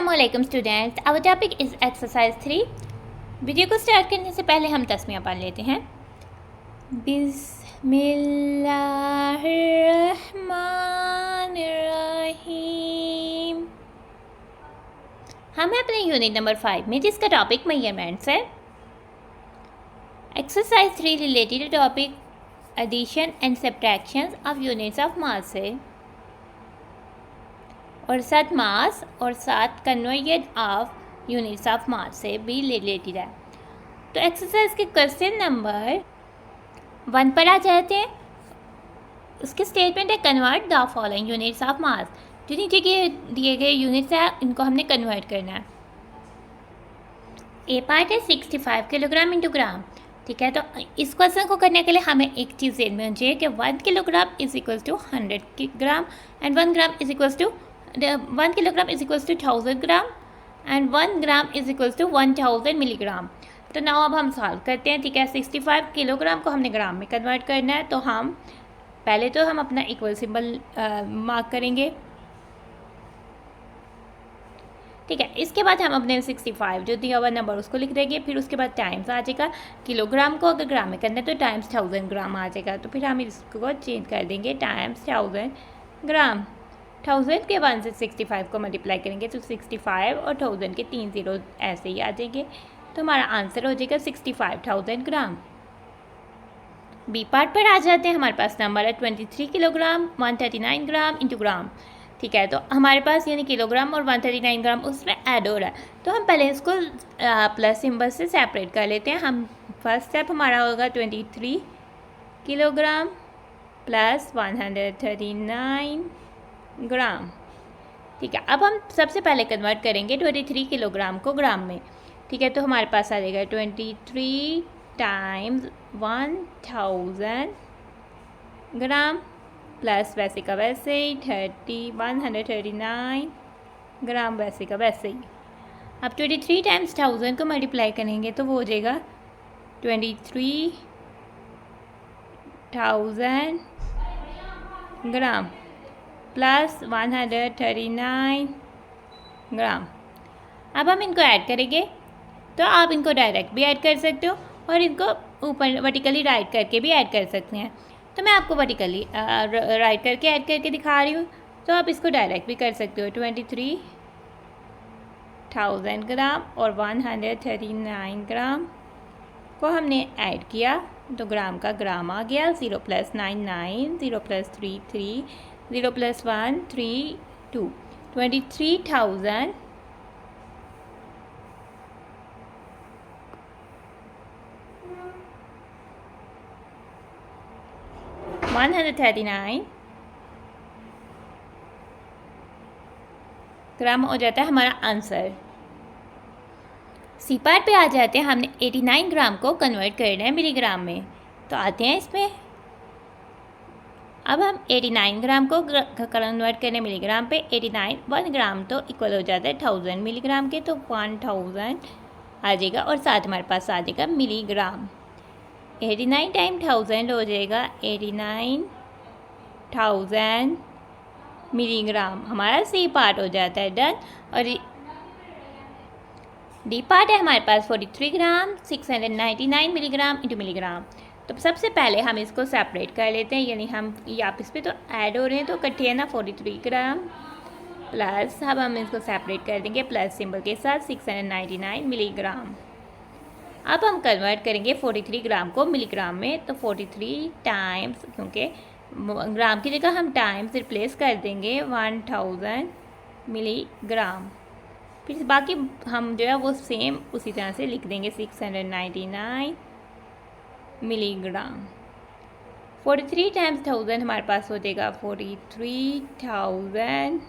अस्सलामुअलैकुम students, our topic is exercise 3। Video को start करने से पहले हम तस्मीया पढ़ लेते हैं। बिस्मिल्लाहिर्रहमानिर्रहीम। हम हैं अपने यूनिट नंबर 5 में, जिसका टॉपिक मेजरमेंट्स है। Exercise 3 related topic addition and subtraction of units of mass है और साथ मास और साथ conversion of units of mass से भी रिलेटेड है। तो एक्सरसाइज के क्वेश्चन नंबर 1 पर आ जाते हैं। उसके स्टेटमेंट है convert the following units of मास। जो नीचे के दिए गए यूनिट्स हैं इनको हमने कन्वर्ट करना है। ए पार्ट है 65 किलोग्राम इंटू ग्राम। ठीक है, तो इस क्वेश्चन को करने के लिए हमें एक चीज़ ध्यान में होनी चाहिए कि 1 kilogram is equal to 100 gram and 1 gram is equal to 1 kilogram is equal to 1000 gram and 1 gram is equal to 1000 milligram. तो नाउ अब हम सॉल्व करते हैं। ठीक है, 65 किलोग्राम को हमने ग्राम में कन्वर्ट करना है। तो हम पहले तो हम अपना इक्वल सिंबल मार्क करेंगे। ठीक है, इसके बाद हम अपने 65 जो दिया हुआ नंबर उसको लिख देंगे। फिर उसके बाद टाइम्स आ जाएगा। किलोग्राम को अगर ग्राम में करना है तो टाइम्स 1000 ग्राम आ जाएगा। तो फिर हम इसको चेंज कर देंगे टाइम्स 1000 ग्राम। 1000 के 1 से 65 को मल्टीप्लाई करेंगे तो 65 और 1000 के 3 जीरो ऐसे ही आ जाएंगे। तो हमारा आंसर हो जाएगा 65,000 ग्राम। बी पार्ट पर आ जाते हैं। हमारे पास नंबर है 23 किलोग्राम 139 ग्राम इंटू ग्राम। ठीक है, तो हमारे पास यानी किलोग्राम और 139 ग्राम उसमें ऐड हो रहा है। तो हम पहले इसको प्लस सिंबल से सेपरेट कर लेते हैं। हम फर्स्ट स्टेप हमारा होगा 23 किलोग्राम प्लस 139 ग्राम। ठीक है, अब हम सबसे पहले कन्वर्ट करेंगे 23 किलोग्राम को ग्राम में। ठीक है, तो हमारे पास आ जाएगा 23 टाइम्स 1000 ग्राम प्लस वैसे का वैसे ही 139 ग्राम वैसे का वैसे ही। अब 23 टाइम्स 1000 को मल्टीप्लाई करेंगे तो वो हो जाएगा 23,000 ग्राम प्लस 139 ग्राम। अब हम इनको ऐड करेंगे। तो आप इनको डायरेक्ट भी ऐड कर सकते हो और इनको ऊपर वर्टिकली राइट करके भी ऐड कर सकते हैं। तो मैं आपको वर्टिकली राइट करके ऐड करके दिखा रही हूँ। तो आप इसको डायरेक्ट भी कर सकते हो। 23,000 ग्राम और 139 ग्राम को हमने ऐड किया तो ग्राम का ग्राम आ गया। 0 + 9 9, 0 + 3 3, 0 + 1 3 2, 23,000 139 ग्राम हो जाता है हमारा आंसर। सी पार्ट पे आ जाते हैं। हमने 89 ग्राम को कन्वर्ट करना है मिलीग्राम में। तो आते हैं इसमें। अब हम 89 ग्राम को कन्वर्ट करने मिलीग्राम पे 89 1 ग्राम तो इक्वल हो जाता है 1000 मिलीग्राम के। तो 1000 आ जाएगा और साथ हमारे पास आ जाएगा मिलीग्राम। 89 टाइम 1000 हो जाएगा 89,000 मिलीग्राम। हमारा सी पार्ट हो जाता है डन। और डी पार्ट है हमारे पास 43 ग्राम 699 मिलीग्राम इंटू मिलीग्राम। तो सबसे पहले हम इसको सेपरेट कर लेते हैं। यानी हम आप इस पर तो ऐड हो रहे हैं तो इकट्ठे है ना 43 ग्राम प्लस अब हम इसको सेपरेट कर देंगे प्लस सिंबल के साथ 699 मिलीग्राम। अब हम कन्वर्ट करेंगे 43 ग्राम को मिलीग्राम में। तो 43 टाइम्स, क्योंकि ग्राम की जगह हम टाइम्स रिप्लेस कर देंगे 1000 मिलीग्राम। फिर बाकी हम जो है वो सेम उसी तरह से लिख देंगे 699 मिलीग्राम। 43 टाइम्स 1000 हमारे पास हो जाएगा 43,000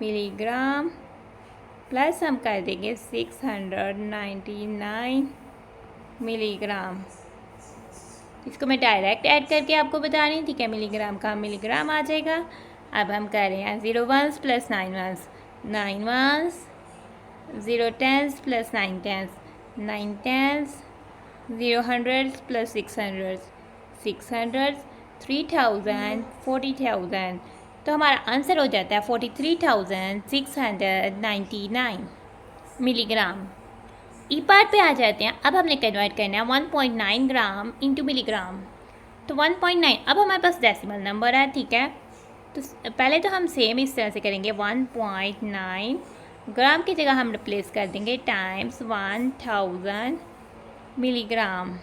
मिलीग्राम प्लस हम कर देंगे 699 मिलीग्राम। इसको मैं डायरेक्ट ऐड करके आपको बता रही हूँ। ठीक है, मिलीग्राम का मिलीग्राम आ जाएगा। अब हम कर रहे हैं 0 1s + 9 1s 9 1s, 0 10s + 9 10s 9 10s, 0 100s + 6 100s 6 100s, 3,000 40,000 तो हमारा आंसर हो जाता है 43,699 मिलीग्राम। ई पार्ट पे आ जाते हैं। अब हमने कन्वर्ट करना है 1.9 ग्राम इंटू मिलीग्राम। तो 1.9 अब हमारे पास डेसिमल नंबर है, ठीक है। तो पहले तो हम सेम इस तरह से करेंगे, 1.9 ग्राम की जगह हम रिप्लेस कर देंगे टाइम्स 1000 मिलीग्राम।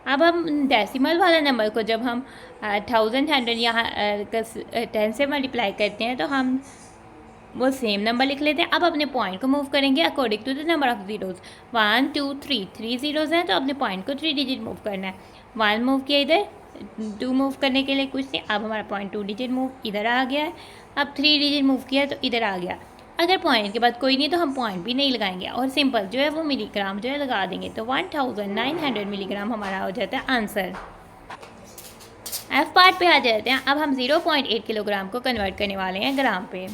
अब हम डेसिमल वाला नंबर को जब हम 1100 यहाँ 10 से मल्टीप्लाई करते हैं तो हम वो सेम नंबर लिख लेते हैं। अब अपने पॉइंट को मूव करेंगे according to the number of zeros. 1 2 3 3 zeros हैं तो अपने पॉइंट को 3 डिजिट मूव करना है। 1 मूव किया इधर, 2 मूव करने के लिए कुछ नहीं, अब हमारा पॉइंट 2 डिजिट मूव इधर आ गया है। अब 3 डिजिट मूव किया तो इधर आ गया। अगर पॉइंट के बाद कोई नहीं तो हम पॉइंट भी नहीं लगाएंगे और सिंपल जो है वो मिलीग्राम जो है लगा देंगे। तो 1900 मिलीग्राम हमारा हो जाता है आंसर। एफ पार्ट पे आ जाते हैं। अब हम 0.8 किलोग्राम को कन्वर्ट करने वाले हैं ग्राम पे।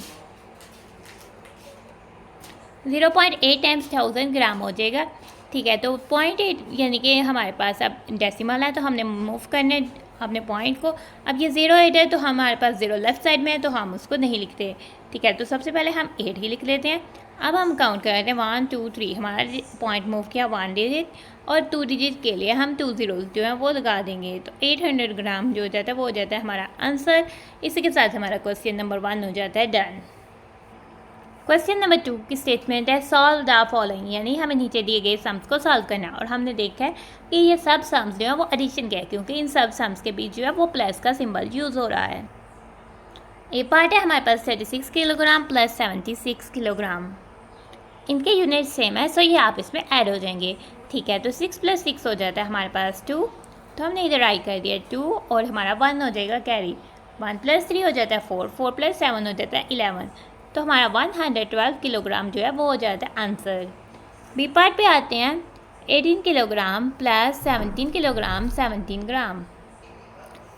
0.8 टाइम्स 1000 ग्राम हो जाएगा, ठीक है। तो 0.8 यानी कि हमारे पास अब डेसिमल है तो हमने मूव करने अपने पॉइंट को। अब ये 0.8 है तो हमारे पास 0 लेफ्ट साइड में है तो हम उसको नहीं लिखते, ठीक है। तो सबसे पहले हम 8 ही लिख लेते हैं। अब हम काउंट करते हैं 1 2 3, हमारा पॉइंट मूव किया 1 डिजिट और 2 डिजिट के लिए हम 2 जीरोज़ जो है वो लगा देंगे। तो 800 ग्राम जो हो जाता है वो हो जाता है हमारा आंसर। इसी के साथ हमारा क्वेश्चन नंबर 1 हो जाता है डन। क्वेश्चन नंबर 2 की स्टेटमेंट है सॉल्व द फॉलोइंग, यानी हमें नीचे दिए गए सम्स को सॉल्व करना है। और हमने देखा है कि ये सब सम्स जो है वो एडिशन के हैं क्योंकि इन सब सम्स के बीच जो है वो प्लस का सिंबल यूज़ हो रहा है। ए पार्ट है हमारे पास 36 किलोग्राम प्लस 76 किलोग्राम। इनके यूनिट सेम है सो ये आप इसमें ऐड हो जाएंगे, ठीक है। तो 6 + 6 हो जाता है हमारे पास 2, तो हमने इधर राइट कर दिया 2 और हमारा 1 हो जाएगा कैरी। 1 + 3 हो जाता है 4, 4 + 7 हो जाता है 11, तो हमारा 112 किलोग्राम जो है वो हो जाता है आंसर। बी पार्ट पे आते हैं। 18 किलोग्राम प्लस 17 किलोग्राम 17 ग्राम।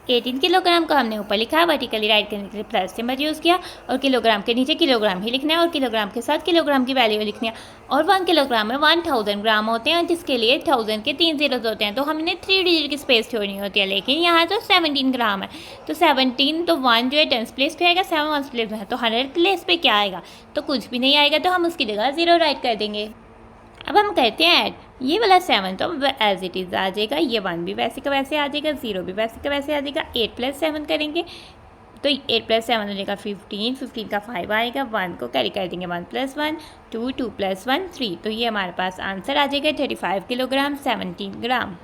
18 किलोग्राम को हमने ऊपर लिखा, वर्टिकली राइट करने के लिए प्लस सिंबल यूज़ किया और किलोग्राम के नीचे किलोग्राम ही लिखना है और किलोग्राम के साथ किलोग्राम की वैल्यू लिखनी है। और 1 किलोग्राम में 1000 ग्राम होते हैं जिसके लिए 1000 के 3 जीरोज़ होते हैं, तो हमने 3 डिजिट की स्पेस छोड़नी होती है। लेकिन यहाँ तो 17 ग्राम है तो 17 तो 1 जो है 10 प्लेस पे आएगा, 7 1 प्लेस में है तो 100 प्लेस पे क्या आएगा, तो कुछ भी नहीं आएगा, तो हम उसकी जगह 0 राइट कर देंगे। अब हम कहते हैं ऐड, ये वाला 7 तो एज इट इज़ आ जाएगा, ये 1 भी वैसे का वैसे आ जाएगा, 0 भी वैसे का वैसे आ जाएगा। 8 + 7 करेंगे तो 8 + 7 हो जाएगा 15, 15 का 5 आएगा, 1 को कैरी कर देंगे 1 + 1 2, 2 + 1 3, तो ये हमारे पास आंसर आ जाएगा 35 किलोग्राम 17 ग्राम।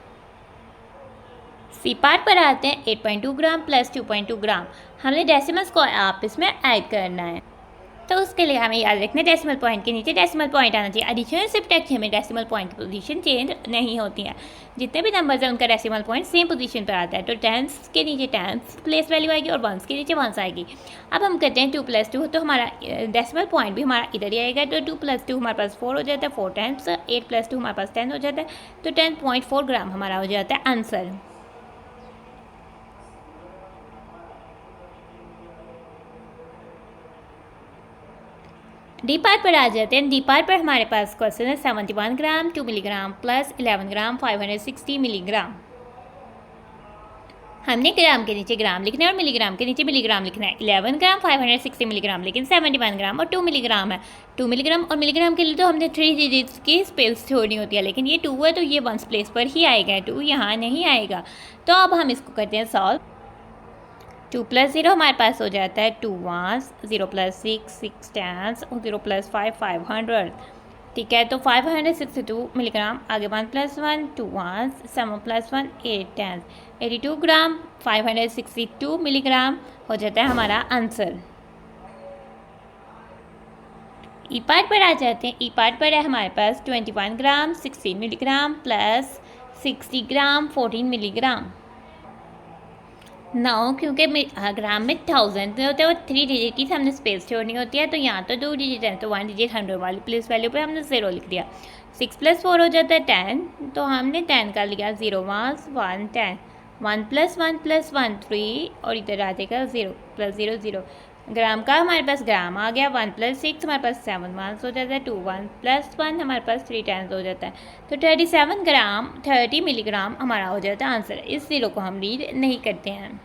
सी पार्ट पर आते हैं। 8.2 ग्राम प्लस 2.2 ग्राम, हमने डेसिमल्स को आप इसमें ऐड करना है, तो उसके लिए हमें याद रखना है डेसिमल पॉइंट के नीचे डेसिमल पॉइंट आना चाहिए। एडिशन सब्ट्रैक्शन में डेसिमल पॉइंट की पोजीशन चेंज नहीं होती है, जितने भी नंबर्स हैं उनका डेसिमल पॉइंट सेम पोजीशन पर आता है। तो टेंस के नीचे टेंस प्लेस वैल्यू आएगी और वंस के नीचे वंस आएगी। अब हम कहते हैं 2 + 2, तो हमारा डेसिमल पॉइंट भी हमारा इधर ही आएगा। तो 2 + 2 हमारे पास 4 हो जाता है, 4 टाइम्स 8 + 2 हमारे पास 10 हो जाता है, तो 10.4 ग्राम हमारा हो जाता है आंसर। डी पार्ट पर आ जाते हैं। डी पार्ट पर हमारे पास क्वेश्चन है 71 ग्राम 2 मिलीग्राम प्लस 11 ग्राम 560 मिलीग्राम। हमने ग्राम के नीचे ग्राम लिखना है और मिलीग्राम के नीचे मिलीग्राम लिखना है। 11 ग्राम 560 मिलीग्राम, लेकिन 71 ग्राम और 2 मिलीग्राम है। 2 मिलीग्राम और मिलीग्राम के लिए तो हमने 3 डिजिट्स की स्पेस छोड़नी होती है, लेकिन ये 2 है तो ये 1 प्लेस पर ही आएगा, 2 यहाँ नहीं आएगा। तो अब हम इसको करते हैं सॉल्व। 2 + 0 हमारे पास हो जाता है 2 1, 0 + 6 6 10 और 0 + 5 500, ठीक है। तो 562 मिलीग्राम, आगे 1 + 1 2 1, 7 + 1 8 10, 82 ग्राम 562 मिलीग्राम हो जाता है हमारा आंसर। ई पार्ट पर आ जाते हैं। ई पार्ट पर है हमारे पास 21 ग्राम 16 मिलीग्राम प्लस 60 ग्राम 14 मिलीग्राम। 9 क्योंकि ग्राम में 1000 होते हैं और 3 डिजिट की हमने स्पेस छोड़नी होती है, तो यहाँ तो 2 डिजिट है तो 1 डिजिट 100 वाली प्लेस वैल्यू पे हमने 0 लिख दिया। 6 + 4 हो जाता है 10, तो हमने 10 का लिया, 0 1 1 10, 1 + 1 + 1 3 और इधर आ जाएगा 0 + 0 0। ग्राम का हमारे पास ग्राम आ गया। 1 + 6 हमारे पास 7 1 हो जाता है, 2 1 + 1 हमारे पास 3 10 हो जाता है, तो 37 ग्राम 30 मिलीग्राम हमारा हो जाता है आंसर। इस 0 को हम रीड नहीं करते हैं।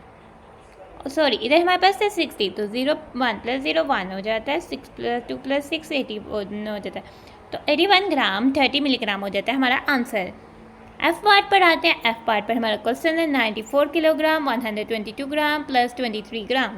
सॉरी इधर हमारे पास है 60, तो 0 1 + 0 1 हो जाता है, 6 + 2 + 6 81 हो जाता है, तो 81 ग्राम 30 मिलीग्राम हो जाता है हमारा आंसर। एफ पार्ट पर आते हैं। एफ पार्ट पर हमारा क्वेश्चन है 94 किलोग्राम 122 ग्राम + 23 ग्राम।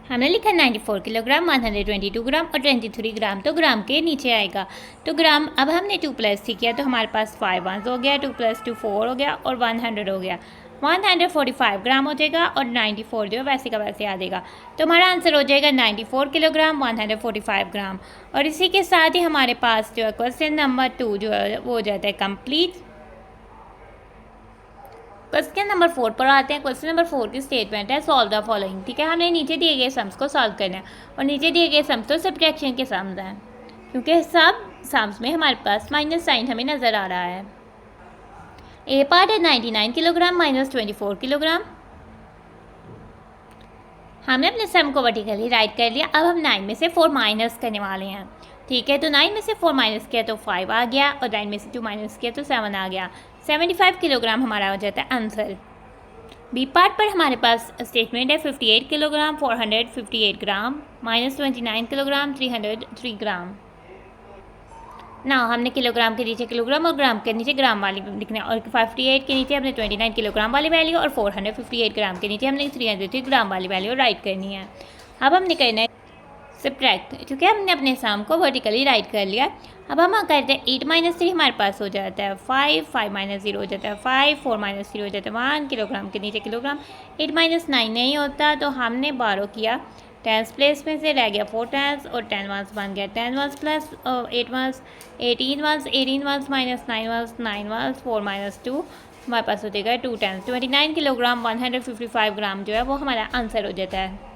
हमने लिखा 94 किलोग्राम 122 ग्राम और 23 ग्राम, तो ग्राम के नीचे आएगा। तो ग्राम अब हमने 2 + 3 किया तो हमारे पास 5 1 हो गया, 2 + 2 4 हो गया और 100 हो गया। 145 ग्राम हो जाएगा और 94 जो है वैसे का वैसे आ जाएगा। तो हमारा आंसर हो जाएगा 94 किलोग्राम 145 ग्राम। और इसी के साथ ही हमारे पास जो है क्वेश्चन नंबर 2 जो है वो हो जाता है कंप्लीट। क्वेश्चन नंबर 4 पर आते हैं। क्वेश्चन नंबर 4 की स्टेटमेंट है सॉल्व द फॉलोइंग। ठीक है, हमने नीचे दिए गए सम्स को सॉल्व करना है और नीचे दिए गए सम्स तो सब्ट्रैक्शन के सम्स हैं, क्योंकि सब सम्स में हमारे पास माइनस साइन हमें नज़र आ रहा है। ए पार्ट है 99 किलोग्राम -24 किलोग्राम। हमने अपने सम को वर्टिकली राइट कर लिया। अब हम 9 में से 4 माइनस करने वाले हैं। ठीक है, तो 9 में से 4 माइनस किया तो 5 आ गया और 9 में से 2 माइनस किया तो 7 आ गया। 75 किलोग्राम हमारा हो जाता है आंसर। बी पार्ट पर हमारे पास स्टेटमेंट है 58 किलोग्राम 458 ग्राम -29 किलोग्राम 303 ग्राम। ना हमने किलोग्राम के नीचे किलोग्राम और ग्राम के नीचे ग्राम वाली लिखना है, और 58 के नीचे हमने 29 किलोग्राम वाली वैल्यू और 458 ग्राम के नीचे हमने 303 ग्राम वाली वैल्यू राइट करनी है। अब हमने करना है सब्ट्रैक्ट, क्योंकि हमने अपने सम को वर्टिकली राइट कर लिया। अब हम करते हैं 8 - 3 हमारे पास हो जाता है 5, 5 - 0 हो जाता है 5, 4 - 0 हो जाता है 1, किलोग्राम के नीचे किलोग्राम। 8 - 9 नहीं होता, तो हमने 12 किया, 10 प्लेस में से रह गया 4 10 और 10 1 बन गया 10 1 प्लस 8 1 18 1 18 1 माइनस 9 1 9 1 4 - 2 हमारे पास हो जाएगा 2 10 29 किलोग्राम 155 ग्राम जो है वो हमारा आंसर हो जाता है।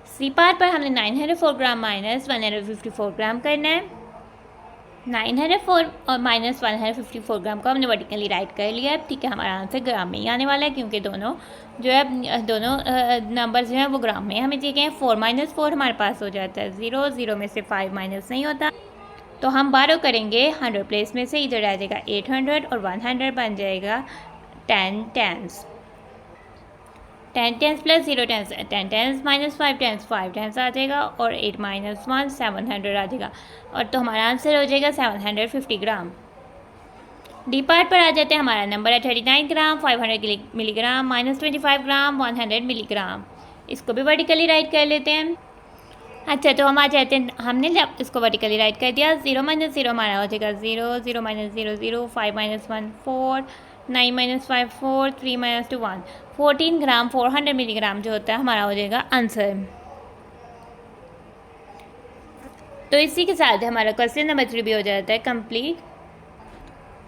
सी पार्ट पर हमने 904 ग्राम -154 ग्राम करना है। 904 और -154 ग्राम को हमने वर्टिकली राइट कर लिया है। ठीक है, हमारा आंसर ग्राम में ही आने वाला है, क्योंकि दोनों जो है दोनों नंबर जो हैं वो ग्राम में हमें दिए गए हैं। 4 - 4 हमारे पास हो जाता है 0, 0 में से 5 माइनस नहीं होता, तो हम 12 करेंगे 100 प्लेस में से, इधर आ जाएगा 800 और 100 बन जाएगा 10 10 10 10 प्लस 0 10 10 10 माइनस 5 10 5 10 आ जाएगा और 8 - 1 700 आ जाएगा, और तो हमारा आंसर हो जाएगा 750 ग्राम। डी पार्ट पर आ जाते हैं। हमारा नंबर है 39 ग्राम 500 मिलीग्राम -25 ग्राम 100 मिलीग्राम। इसको भी वर्टिकली राइट कर लेते हैं। अच्छा, तो हम आ जाते हैं, हमने जब इसको वर्टिकली राइट कर दिया 0 - 0 हमारा हो जाएगा 0, 0 - 0 0, 5 - 1 4, 9 - 5 4, 3 - 2 1, 14 ग्राम 400 मिलीग्राम जो होता है हमारा हो जाएगा आंसर। तो इसी के साथ हमारा क्वेश्चन नंबर 3 भी हो जाता है कंप्लीट।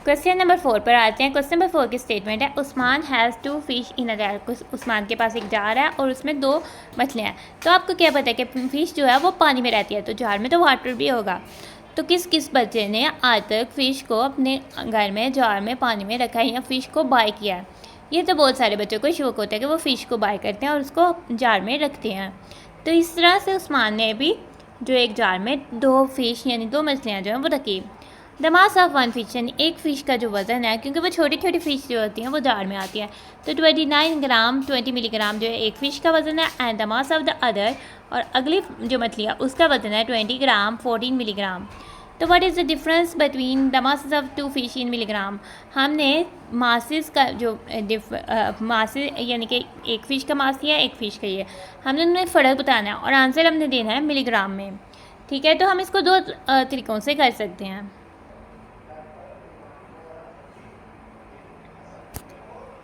क्वेश्चन नंबर 4 पर आते हैं। क्वेश्चन नंबर 4 की स्टेटमेंट है Usman has 2 fish in a jar. Usman के पास एक जार है और उसमें 2 मछलियाँ हैं। तो आपको क्या पता है कि फ़िश जो है वो पानी में रहती है, तो जार में तो वाटर भी होगा। तो किस किस बच्चे ने आज तक फ़िश को अपने घर में जार में पानी में रखा है या फ़िश को बाय किया है? ये तो बहुत सारे बच्चों को शौक होता है कि वो फ़िश को बाय करते हैं और उसको जार में रखते हैं। तो इस तरह से उस्मान ने भी जो एक जार में 2 फिश यानी 2 मछलियाँ जो हैं वो रखी। द मास ऑफ 1 फिश यानी एक फ़िश का जो वज़न है, क्योंकि वो छोटी छोटी फ़िश जो होती हैं वो जार में आती हैं, तो 29 ग्राम 20 मिलीग्राम जो है एक फ़िश का वज़न है। And the mass of the other, और अगली जो मछली है उसका वज़न है 20 ग्राम 14 मिलीग्राम। तो what is the difference between the masses of 2 fish in milligram? हमने मासेस का जो मासेस यानी कि एक फ़िश का मास है एक फ़िश का ये, हमने उनमें फ़र्क बताना है और आंसर हमने देना है मिलीग्राम में। ठीक है, तो हम इसको 2 तरीक़ों से कर सकते हैं।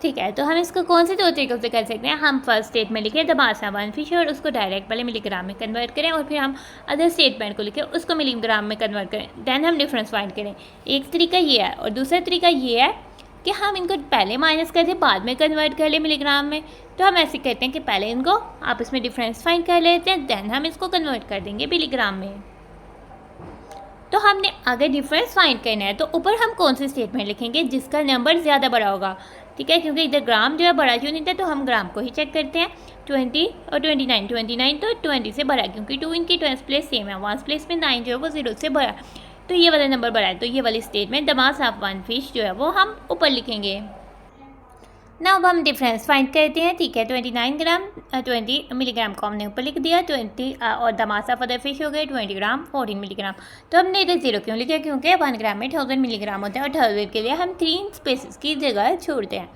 ठीक है, तो हम इसको कौन से 2 तरीक़ों से कर सकते हैं? हम फर्स्ट स्टेटमेंट लिखें द मास ऑफ 1 फिश और उसको डायरेक्ट पहले मिलीग्राम में कन्वर्ट करें, और फिर हम अदर स्टेटमेंट को लिखें उसको मिलीग्राम में कन्वर्ट करें, दैन हम डिफरेंस फाइंड करें। एक तरीका ये है, और दूसरा तरीका ये है कि हम इनको पहले माइनस कर दें बाद में कन्वर्ट कर लें मिलीग्राम में। तो हम ऐसे करते हैं कि पहले इनको आपस में डिफरेंस फाइंड कर लेते हैं, दैन हम इसको कन्वर्ट कर देंगे मिलीग्राम में। तो हमने अगर डिफरेंस फाइंड करना है तो ऊपर हम कौन सी स्टेटमेंट लिखेंगे जिसका नंबर ज़्यादा बड़ा होगा? ठीक है, क्योंकि इधर ग्राम जो है बड़ा क्यों नहीं था, तो हम ग्राम को ही चेक करते हैं। 20 और 29, 29 तो 20 से बड़ा, क्योंकि 2 इनकी 20 प्लेस सेम है, 1 प्लेस में 9 जो है वो 0 से बड़ा, तो ये वाला नंबर बड़ा है। तो ये वाली statement the mass of 1 fish जो है वो हम ऊपर लिखेंगे। ना अब हम डिफरेंस फाइंड करते हैं, ठीक है। 29 ग्राम 20 मिलीग्राम को हमने ऊपर लिख दिया, 20 और the mass of other fish हो गए 20 ग्राम 14 मिलीग्राम। तो हमने इधर 0 क्यों लिखा, क्योंकि 1 ग्राम में 1000 मिलीग्राम होता है और 1000 के लिए हम 3 स्पेसिस की जगह छोड़ते हैं।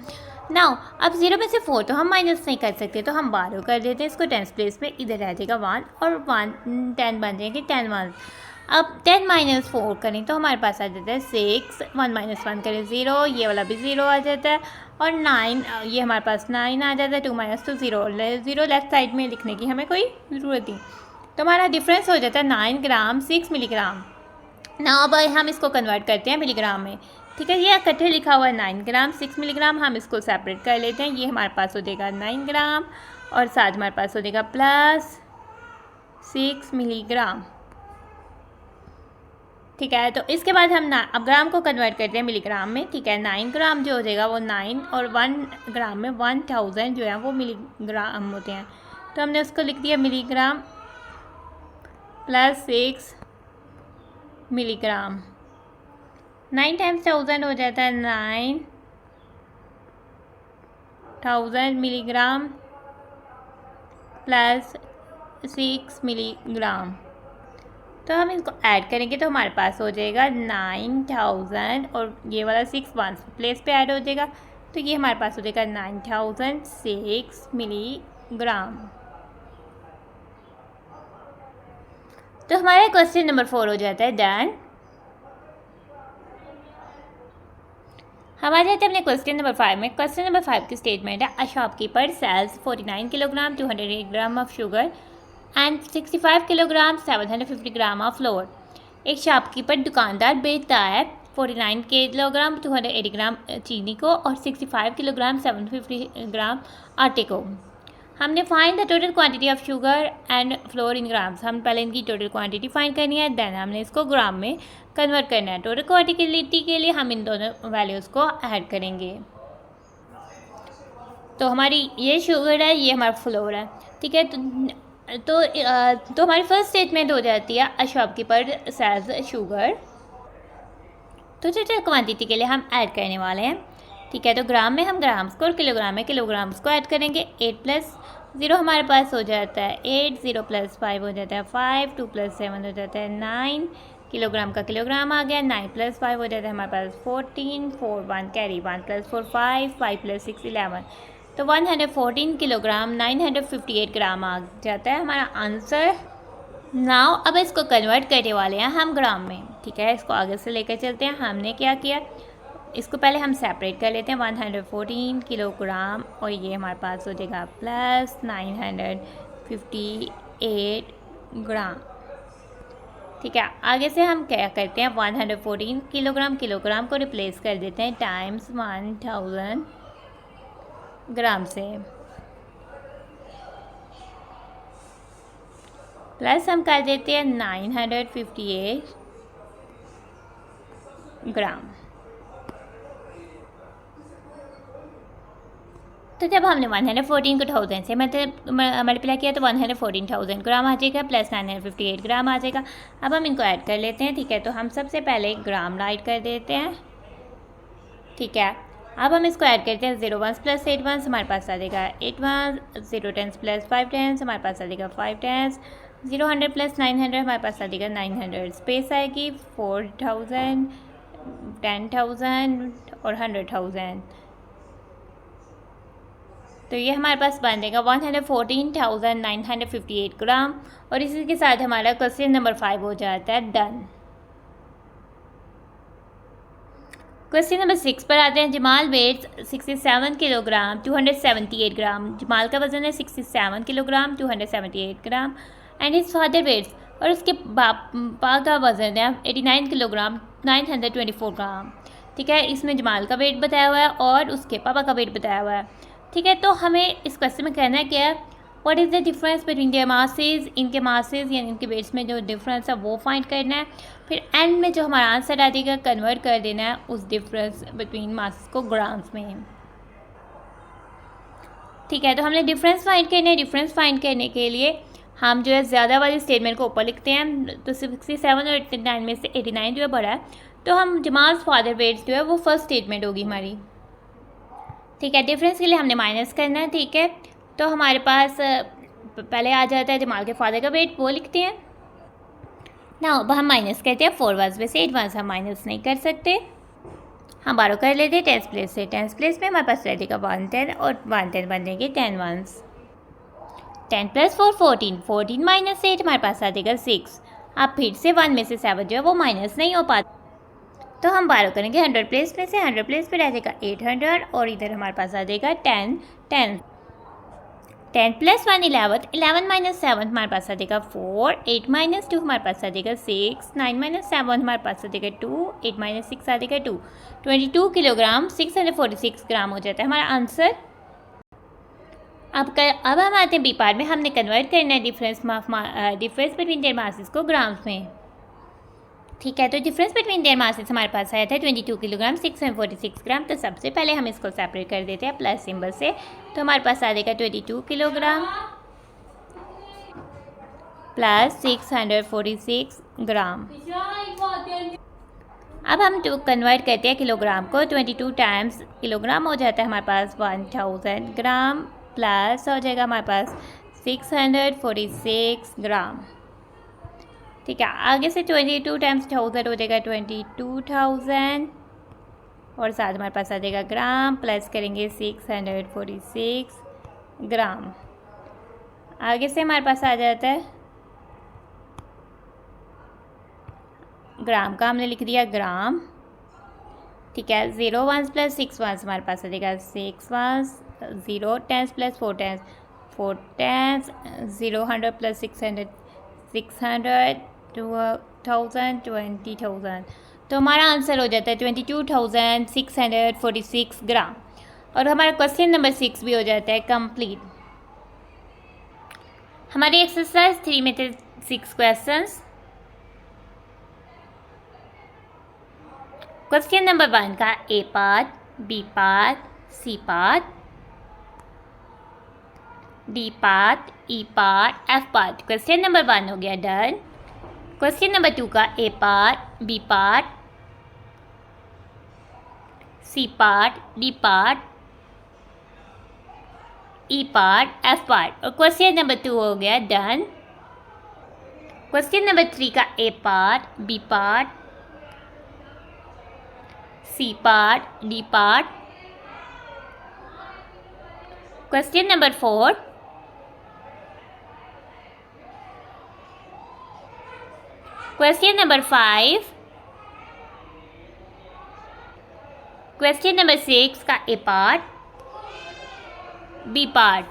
नाउ अब 0 में से 4 तो हम माइनस नहीं कर सकते, तो हम 12 कर देते हैं इसको 10 प्लेस पे, इधर रह जाएगा 1 और 1 10 बन जाएंगे 10 1। अब 10 माइनस 4 करें तो हमारे पास आ जाता है 6, 1 माइनस 1 करें 0, ये वाला भी 0 आ जाता है, और 9 ये हमारे पास 9 आ जाता है, 2 माइनस 2 0 लेफ्ट साइड में लिखने की हमें कोई ज़रूरत नहीं, तो हमारा डिफरेंस हो जाता है 9 ग्राम 6 मिलीग्राम। ना अब हम इसको कन्वर्ट करते हैं मिलीग्राम में, ठीक है। ये इकट्ठे लिखा हुआ है 9 ग्राम 6 मिलीग्राम, हम इसको सेपरेट कर लेते हैं, ये हमारे पास हो जाएगा 9 ग्राम और साथ हमारे पास हो जाएगा प्लस 6 मिलीग्राम, ठीक है। तो इसके बाद हम अब ग्राम को कन्वर्ट करते हैं मिलीग्राम में, ठीक है। 9 ग्राम जो हो जाएगा वो 9 और 1 ग्राम में 1000 जो है वो मिलीग्राम होते हैं, तो हमने उसको लिख दिया मिलीग्राम प्लस 6 मिलीग्राम। 9 टाइम्स 1000 हो जाता है 9000 मिलीग्राम प्लस 6 मिलीग्राम। तो हम इसको ऐड करेंगे तो हमारे पास हो जाएगा 9000 और ये वाला 6 1 प्लेस पे ऐड हो जाएगा, तो ये हमारे पास हो जाएगा 9006 मिलीग्राम। तो हमारा क्वेश्चन नंबर 4 हो जाता है डन। हम आ जाते हैं अपने क्वेश्चन नंबर 5 में। क्वेश्चन नंबर 5 की स्टेटमेंट है, a shopkeeper sells 49 kilogram 208 gram of sugar and 65 kilogram 750 gram of flour. एक शॉपकीपर दुकानदार बेचता है 49 किलोग्राम 280 ग्राम चीनी को और 65 किलोग्राम 750 ग्राम आटे को। हमने find the total quantity of sugar and floor in grams. हम पहले इनकी टोटल क्वांटिटी फाइंड करनी है, देन हमने इसको ग्राम में कन्वर्ट करना है। टोटल क्वांटिटी के लिए हम इन दोनों वैल्यूज़ को ऐड करेंगे। तो हमारी ये शुगर है, ये हमारा फ्लोर है, ठीक है। तो हमारी फर्स्ट स्टेटमेंट हो जाती है, अ शॉपकीपर सेल्स शुगर। तो टोटल क्वांटिटी के लिए हम ऐड करने वाले हैं, ठीक है। तो ग्राम में हम ग्राम्स को और किलोग्राम में किलोग्राम्स को ऐड करेंगे। 8 प्लस 0 हमारे पास हो जाता है 8, 0 प्लस 5 हो जाता है 5, 2 प्लस 7 हो जाता है 9, किलोग्राम का किलोग्राम आ गया। 9 प्लस 5 हो जाता है हमारे पास 14, 4 1 कैरी 1 प्लस 4 5, 5 प्लस 6 11, तो 114 किलोग्राम 958 ग्राम आ जाता है हमारा आंसर। नाउ अब इसको कन्वर्ट करने वाले हैं हम ग्राम में, ठीक है। इसको आगे से लेकर चलते हैं। हमने क्या किया, इसको पहले हम सेपरेट कर लेते हैं, 114 किलोग्राम और ये हमारे पास हो जाएगा प्लस 958 ग्राम, ठीक है। आगे से हम क्या करते हैं, 114 किलोग्राम को रिप्लेस कर देते हैं टाइम्स 1000 ग्राम से, प्लस हम कर देते हैं 958 ग्राम। तो जब हमने 114 को 1000 से मल्टीप्लाई किया तो 114,000 ग्राम आ जाएगा, प्लस 958 ग्राम आ जाएगा। अब हम इनको ऐड कर लेते हैं, ठीक है। तो हम सबसे पहले ग्राम राइट कर देते हैं, ठीक है। अब हम इसको ऐड करते हैं, 0 1 प्लस 8 1 हमारे पास आ जाएगा 8 1, 0 10 प्लस 5 10 हमारे पास आ जाएगा 5 10, 0 100 प्लस 900 हमारे पास आ जाएगा 900, स्पेस आएगी 4000, 10,000 और 100,000, तो ये हमारे पास बन जाएगा 114,958 ग्राम। और इसी के साथ हमारा क्वेश्चन नंबर 5 हो जाता है डन। क्वेश्चन नंबर 6 पर आते हैं। Jamal weighs 67 kilogram 278 gram. Jamal का वजन है 67 kilogram 278 gram and his father weighs, और उसके पापा का वजन है 89 किलोग्राम 924 ग्राम, ठीक है। इसमें जमाल का वेट बताया हुआ है और उसके पापा का वेट बताया हुआ है, ठीक है। तो हमें इस क्वेश्चन में कहना है क्या, what is the difference between their masses, इनके मासेज यानी इनके वेट्स में जो डिफरेंस है वो फाइंड करना है। फिर एंड में जो हमारा आंसर आ जाएगा कन्वर्ट कर देना है उस डिफरेंस बिटवीन मासेज को ग्राम्स में, ठीक है। तो हमने डिफरेंस फाइंड करना है। डिफरेंस फाइंड करने के लिए हम जो है ज़्यादा वाली स्टेटमेंट को ऊपर लिखते हैं, तो 67 और 89 में से 89 जो है बड़ा है, तो हम जमाल्स फादर वेट्स जो है वो फर्स्ट स्टेटमेंट होगी हमारी, ठीक है, डिफरेंस के लिए हमने माइनस करना है। ठीक है, तो हमारे पास पहले आ जाता है जमाल के फादर का वेट, वो लिखते हैं ना। अब हम माइनस करते हैं 4 वंस में से 8 वंस हम माइनस नहीं कर सकते, हम बारो कर लेते हैं 10 प्लेस से। 10 प्लेस में हमारे पास रहेगा 110 और 110 बन देंगे 10 वंस। 10 + 4 14, 14 - 8 हमारे पास आ जाएगा 6। अब फिर से 1 में से 7 जो है वो माइनस नहीं हो पाता, तो हम बारो करेंगे 100 प्लेस में से। 100 प्लेस पे रह जाएगा 800 और इधर हमारे पास आ जाएगा 10 10 10 + 1 11, 11 - 7 हमारे पास आ जाएगा 4, 8 - 2 हमारे पास आ जाएगा 6, 9 - 7 हमारे पास आ जाएगा 2, 8 - 6 आ जाएगा 2। 22 किलोग्राम 646 ग्राम हो जाता है हमारा आंसर। अब हम आते हैं बी पार्ट में। हमने कन्वर्ट करना है डिफरेंस बिटवीन देयर मासेस को ग्राम्स में। ठीक है, तो डिफरेंस बिटवीन देयर मासेस हमारे पास आया था 22 किलोग्राम 646 ग्राम। तो सबसे पहले हम इसको सेपरेट कर देते हैं प्लस सिंबल से, तो हमारे पास आ जाएगा 22 किलोग्राम प्लस 646 ग्राम। अब हम कन्वर्ट करते हैं किलोग्राम को। 22 टाइम्स किलोग्राम हो जाता है हमारे पास 1000 ग्राम, प्लस हो जाएगा हमारे पास 646 ग्राम। ठीक है, आगे से 22 टाइम्स 1000 हो जाएगा 22,000 और साथ हमारे पास आ जाएगा ग्राम, प्लस करेंगे 646 ग्राम। आगे से हमारे पास आ जाता है ग्राम का, हमने लिख दिया ग्राम। ठीक है, 0 वंस प्लस 6 वंस हमारे पास आ जाएगा 6 ones, 0 tens plus 4 tens 4 tens, 0 100 plus 600 600 2000 20,000। तो हमारा आंसर हो जाता है 22,646 ग्राम और हमारा क्वेश्चन नंबर 6 भी हो जाता है कंप्लीट। हमारी एक्सरसाइज 3 में थे 6 क्वेश्चंस। क्वेश्चन नंबर 1 का A part, B part, C part, D part, E part, F part. Question number 1 हो गया डन। क्वेश्चन नंबर 2 का A part, B part, C part, D part, E part, F part और question number 2 हो गया done. Question number 3 का A part, B part, C part, D part. Question number 4 question number 5, question number 6 का A part, B part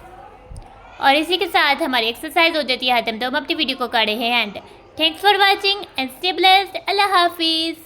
और इसी के साथ हमारी एक्सरसाइज हो जाती है खत्म। तो हम अपनी वीडियो को कर रहे हैं and thanks for watching and stay blessed. अल्लाह हाफिज़।